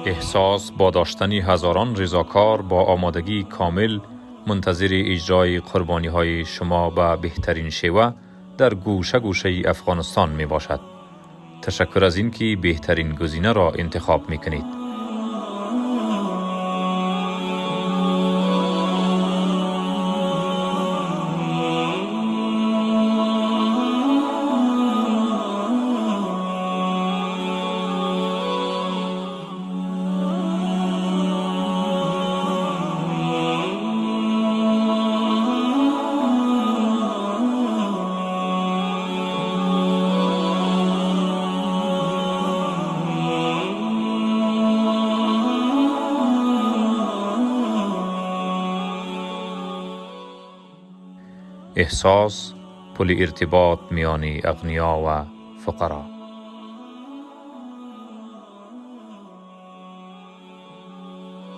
احساس با داشتن هزاران رضاکار با آمادگی کامل منتظر اجرای قربانی‌های شما به بهترین شیوه در گوشه گوشه افغانستان می باشد. تشکر از این که بهترین گزینه را انتخاب می کنید. احساس، پل ارتباط میان اغنیا و فقرا.